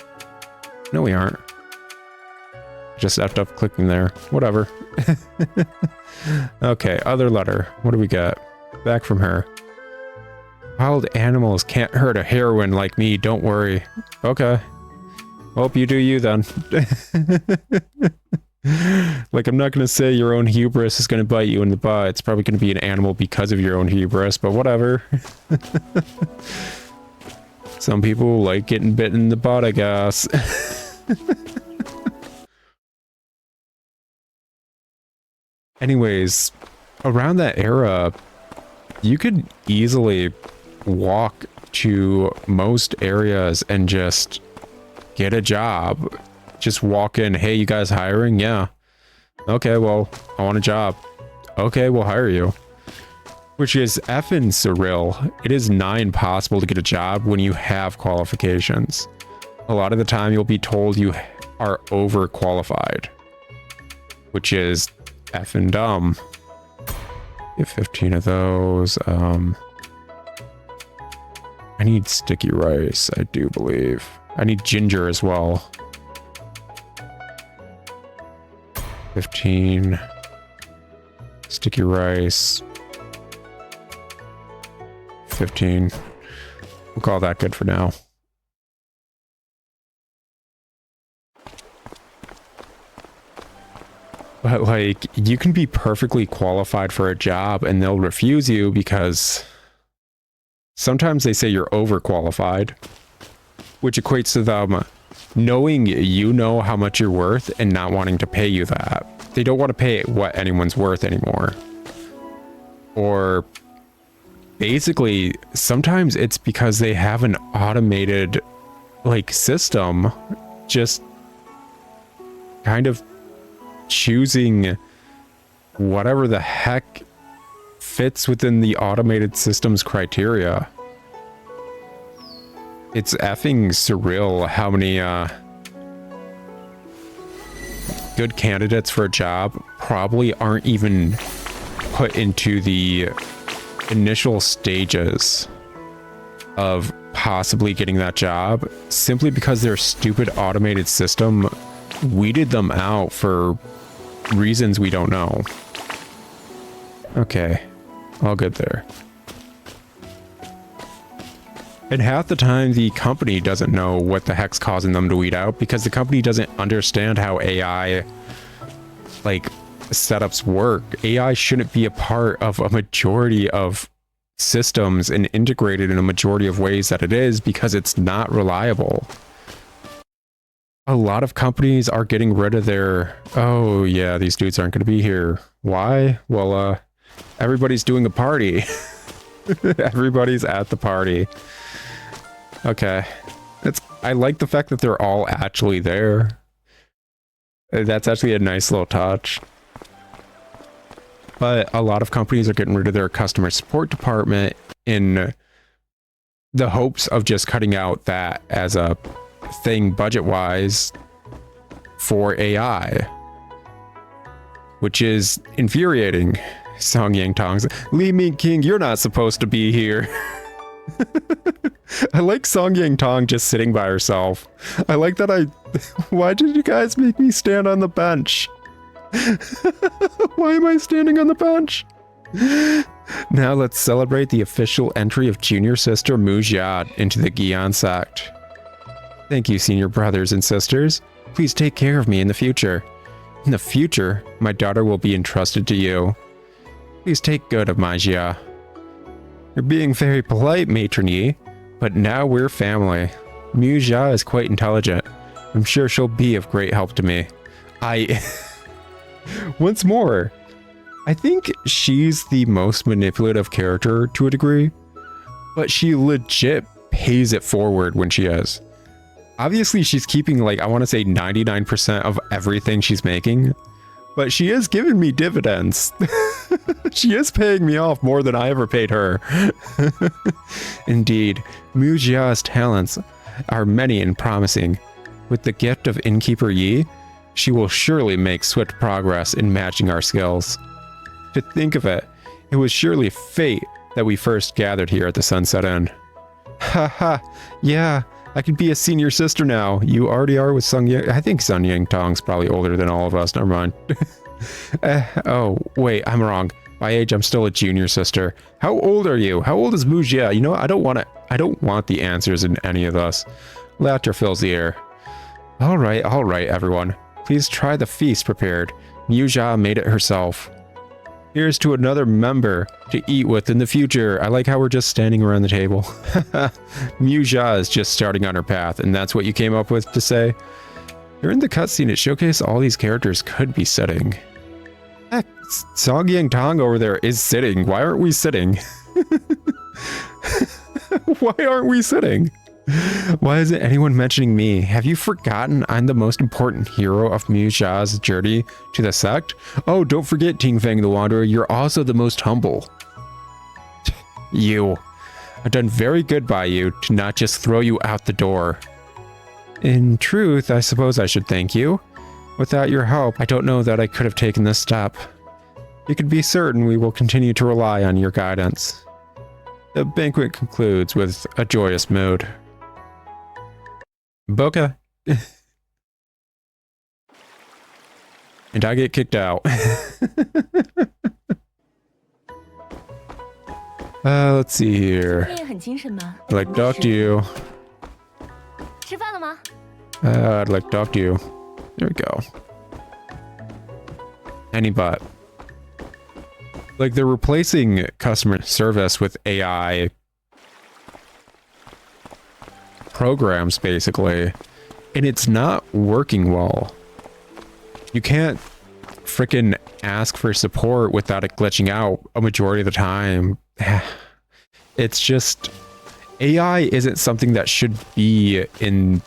No, we aren't. Just effed up clicking there. Whatever. Okay, other letter. What do we got? Back from her. Wild animals can't hurt a heroine like me, don't worry. Okay. Hope you do you then. Like, I'm not going to say your own hubris is going to bite you in the butt. It's probably going to be an animal because of your own hubris, but whatever. Some people like getting bitten in the butt, I guess. Anyways, around that era, you could easily walk to most areas and just get a job. Just walk in. Hey, you guys hiring? Yeah. Okay, well, I want a job. Okay, we'll hire you. Which is effing surreal. It is nigh impossible to get a job when you have qualifications. A lot of the time you'll be told you are overqualified. Which is effing dumb. Get 15 of those. I need sticky rice, I do believe. I need ginger as well. 15. Sticky rice. 15. We'll call that good for now. But, like, you can be perfectly qualified for a job and they'll refuse you because sometimes they say you're overqualified, which equates to them knowing you know how much you're worth and not wanting to pay you that. They don't want to pay what anyone's worth anymore. Or basically, sometimes it's because they have an automated, like, system just kind of choosing whatever the heck fits within the automated system's criteria. It's effing surreal how many good candidates for a job probably aren't even put into the initial stages of possibly getting that job simply because their stupid automated system weeded them out for reasons we don't know. Okay, all good there. And half the time the company doesn't know what the heck's causing them to weed out because the company doesn't understand how AI, like, setups work. AI shouldn't be a part of a majority of systems and integrated in a majority of ways that it is because it's not reliable. A lot of companies are getting rid of their, oh yeah, these dudes aren't going to be here. Why? Well, everybody's doing a party. Everybody's at the party. Okay. I like the fact that they're all actually there. That's actually a nice little touch. But a lot of companies are getting rid of their customer support department in the hopes of just cutting out that as a thing budget-wise for AI. Which is infuriating. Song Yang Tong's Li Mengqing, you're not supposed to be here. I like Song Yang Tong just sitting by herself. I like that why did you guys make me stand on the bench? Why am I standing on the bench? Now let's celebrate the official entry of junior sister Mu Xia into the Guian sect. Thank you, senior brothers and sisters. Please take care of me in the future. In the future, my daughter will be entrusted to you. Please take good of my Xia. You're being very polite, Matron Ye, but now we're family. Mu Xia is quite intelligent. I'm sure she'll be of great help to me. Once more, I think she's the most manipulative character to a degree, but she legit pays it forward when she is. Obviously, she's keeping, like, I want to say 99% of everything she's making, but she is giving me dividends. She is paying me off more than I ever paid her. Indeed, Mu Xia's talents are many and promising. With the gift of Innkeeper Yi, she will surely make swift progress in matching our skills. To think of it, it was surely fate that we first gathered here at the Sunset Inn. Haha, yeah, I could be a senior sister now. You already are with Sung Yang. I think Sun Yang Tong's probably older than all of us. Never mind. Oh, wait, I'm wrong. By age, I'm still a junior sister. How old are you? How old is Mu Xia? You know, I don't want the answers in any of this. Laughter fills the air. All right, everyone. Please try the feast prepared. Mu Xia made it herself. Here's to another member to eat with in the future. I like how we're just standing around the table. Mu Xia is just starting on her path, and that's what you came up with to say? During the cutscene, it showcased all these characters could be sitting. Heck, Song Yang Tong over there is sitting. Why aren't we sitting? Why aren't we sitting? Why isn't anyone mentioning me? Have you forgotten I'm the most important hero of Mu Xia's journey to the sect? Oh, don't forget, Tingfeng the Wanderer, you're also the most humble. You. I've done very good by you to not just throw you out the door. In truth, I suppose I should thank you. Without your help, I don't know that I could have taken this step. You can be certain we will continue to rely on your guidance. The banquet concludes with a joyous mood. Boca. And I get kicked out. Let's see here. I'd like to talk to you. I'd like to talk to you. There we go. Any but. Like, they're replacing customer service with AI programs, basically. And it's not working well. You can't frickin' ask for support without it glitching out a majority of the time. It's just... AI isn't something that should be in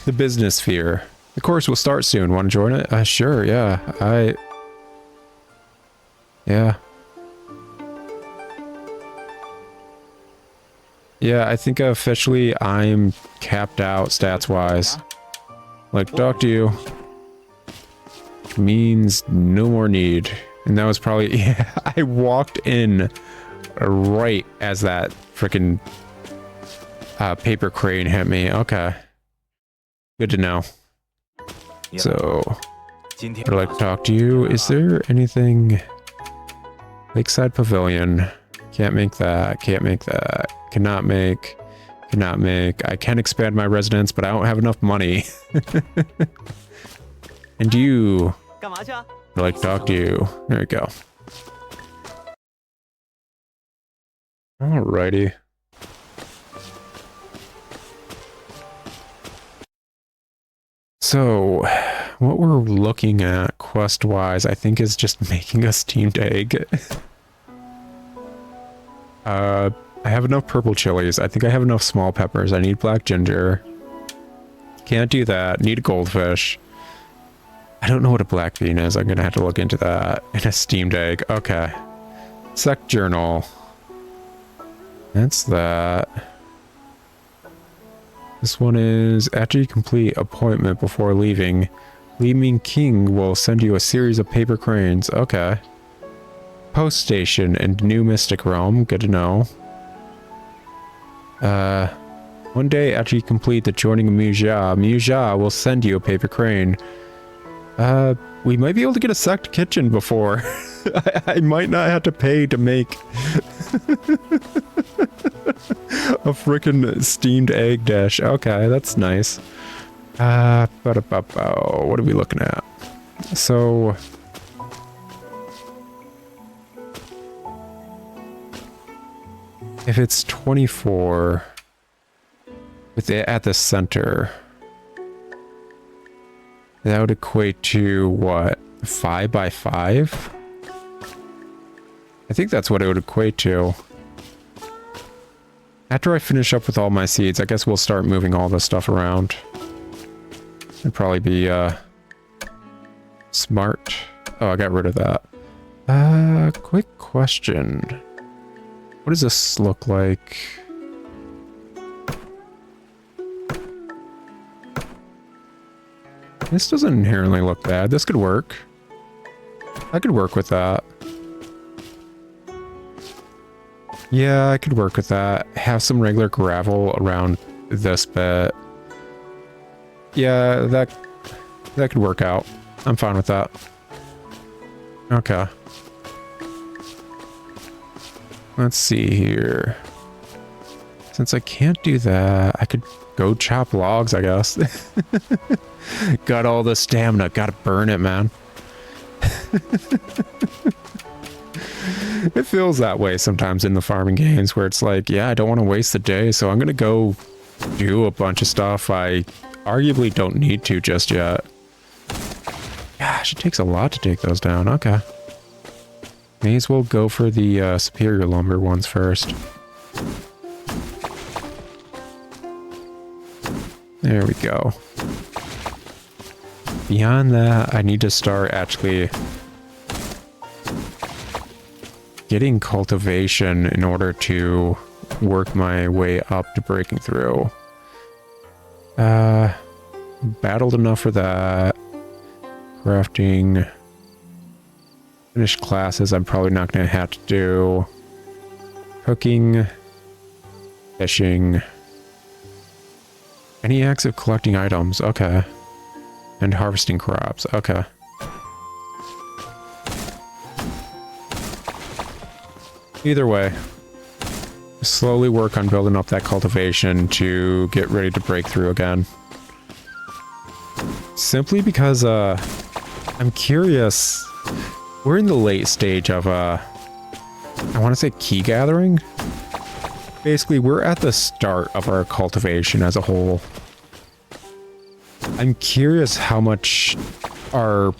the business sphere. The course will start soon. Want to join it? Sure, yeah. Yeah. Yeah, I think officially I'm capped out stats-wise. Like, talk to you means no more need. And that was probably... Yeah, I walked in right as that frickin' paper crane hit me. Okay. Good to know. So, I'd like to talk to you. Is there anything... Lakeside Pavilion. Can't make that. Can't make that. Cannot make. Cannot make. I can expand my residence, but I don't have enough money. And you... I'd like to talk to you. There we go. Alrighty. So, what we're looking at quest-wise, I think, is just making a steamed egg. I have enough purple chilies. I think I have enough small peppers. I need black ginger. Can't do that. Need a goldfish. I don't know what a black bean is. I'm gonna have to look into that. And a steamed egg. Okay. Sec journal. That's that. This one is, after you complete appointment before leaving, Li Mengqing will send you a series of paper cranes. Okay. Post station and new mystic realm. Good to know. One day after you complete the joining of Mu Xia will send you a paper crane. We might be able to get a sect kitchen before. I might not have to pay to make a freaking steamed egg dish. Okay, that's nice. What are we looking at? So, if it's 24 with it at the center, that would equate to what? 5 by 5? I think that's what it would equate to. After I finish up with all my seeds, I guess we'll start moving all this stuff around. It'd probably be, smart. Oh, I got rid of that. Quick question. What does this look like? This doesn't inherently look bad. This could work. I could work with that. Yeah, I could work with that. Have some regular gravel around this bit. Yeah, that could work out. I'm fine with that. Okay. Let's see here. Since I can't do that, I could go chop logs, I guess. Got all the stamina. Gotta burn it, man. It feels that way sometimes in the farming games where it's like, yeah, I don't want to waste the day, so I'm going to go do a bunch of stuff I arguably don't need to just yet. Gosh, it takes a lot to take those down. Okay. May as well go for the superior lumber ones first. There we go. Beyond that, I need to start actually getting cultivation in order to work my way up to breaking through. Battled enough for that. Crafting. Finished classes I'm probably not going to have to do. Cooking. Fishing. Any acts of collecting items. Okay. And harvesting crops. Okay. Either way, slowly work on building up that cultivation to get ready to break through again. Simply because, I'm curious. We're in the late stage of, I want to say key gathering. Basically, we're at the start of our cultivation as a whole. I'm curious how much our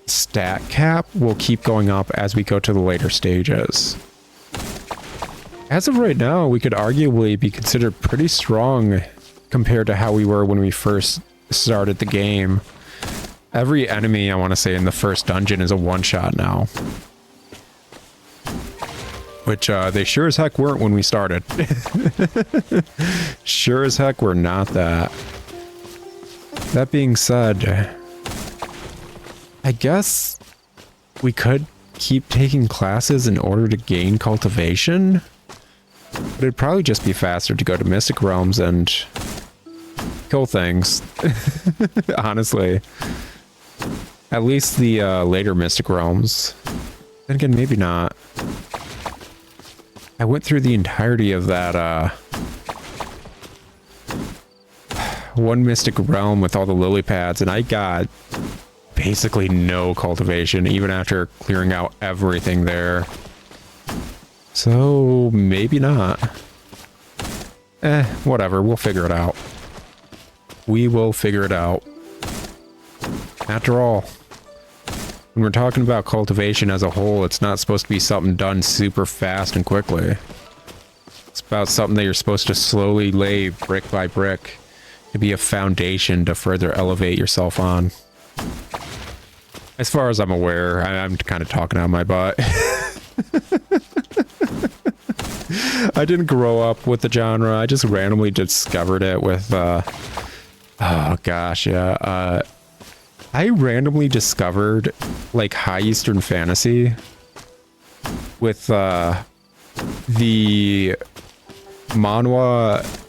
stat cap will keep going up as we go to the later stages. As of right now, we could arguably be considered pretty strong compared to how we were when we first started the game. Every enemy, I want to say, in the first dungeon is a one-shot now. Which, they sure as heck weren't when we started. Sure as heck we're not that. That being said, I guess we could keep taking classes in order to gain cultivation, but it'd probably just be faster to go to Mystic Realms and kill things. Honestly. At least the later Mystic Realms. Then again, maybe not. I went through the entirety of that one Mystic Realm with all the lily pads, and I got basically no cultivation, even after clearing out everything there. So, maybe not. Whatever, we'll figure it out. We will figure it out. After all, when we're talking about cultivation as a whole, it's not supposed to be something done super fast and quickly. It's about something that you're supposed to slowly lay brick by brick to be a foundation to further elevate yourself on. As far as I'm aware, I'm kind of talking out of my butt. I didn't grow up with the genre. I just randomly discovered it with, oh gosh, yeah. I randomly discovered, like, High Eastern Fantasy with, the manhwa,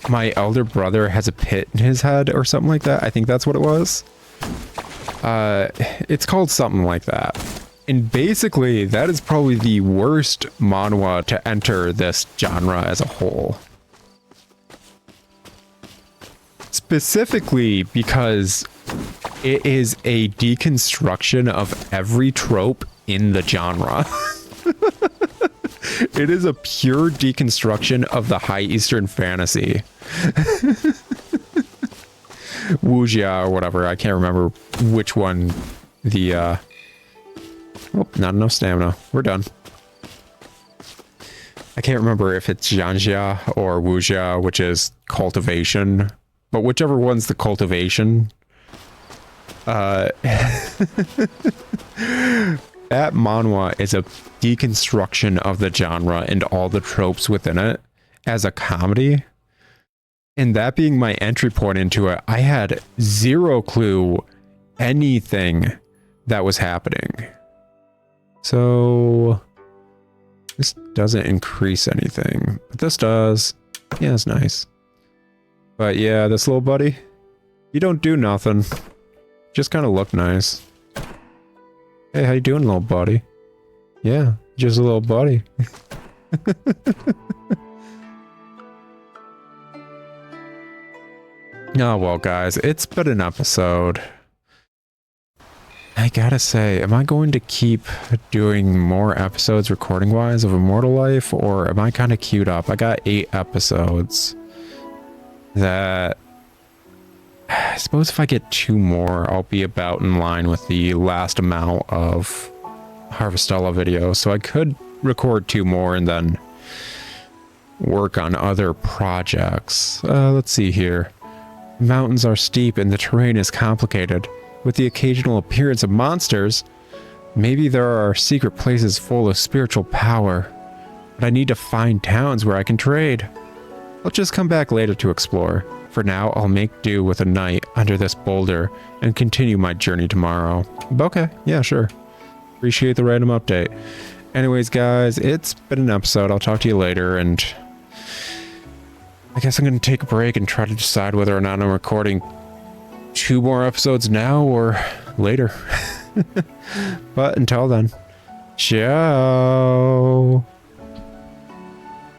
My Elder Brother Has a Pit in His Head, or something like that. I think that's what it was. It's called something like that. And basically, that is probably the worst manhwa to enter this genre as a whole. Specifically because it is a deconstruction of every trope in the genre. It is a pure deconstruction of the High Eastern Fantasy. Mu Xia or whatever, I can't remember which one the, oh, not enough stamina. We're done. I can't remember if it's Jianxia or Mu Xia, which is cultivation, but whichever one's the cultivation, that manhwa is a deconstruction of the genre and all the tropes within it as a comedy. And that being my entry point into it, I had zero clue anything that was happening. So this doesn't increase anything, but this does. Yeah, it's nice. But yeah, this little buddy, you don't do nothing. Just kind of look nice. Hey, how you doing, little buddy? Yeah, just a little buddy. Oh, well, guys, it's been an episode. I gotta say, am I going to keep doing more episodes recording-wise of Immortal Life, or am I kind of queued up? I got 8 episodes that... I suppose if I get 2 more, I'll be about in line with the last amount of Harvestella videos, so I could record 2 more and then work on other projects. Let's see here. Mountains are steep and the terrain is complicated. With the occasional appearance of monsters, maybe there are secret places full of spiritual power. But I need to find towns where I can trade. I'll just come back later to explore. For now, I'll make do with a night under this boulder and continue my journey tomorrow. Okay, yeah, sure. Appreciate the random update. Anyways, guys, it's been an episode. I'll talk to you later, and I guess I'm going to take a break and try to decide whether or not I'm recording 2 more episodes now or later. But until then, ciao.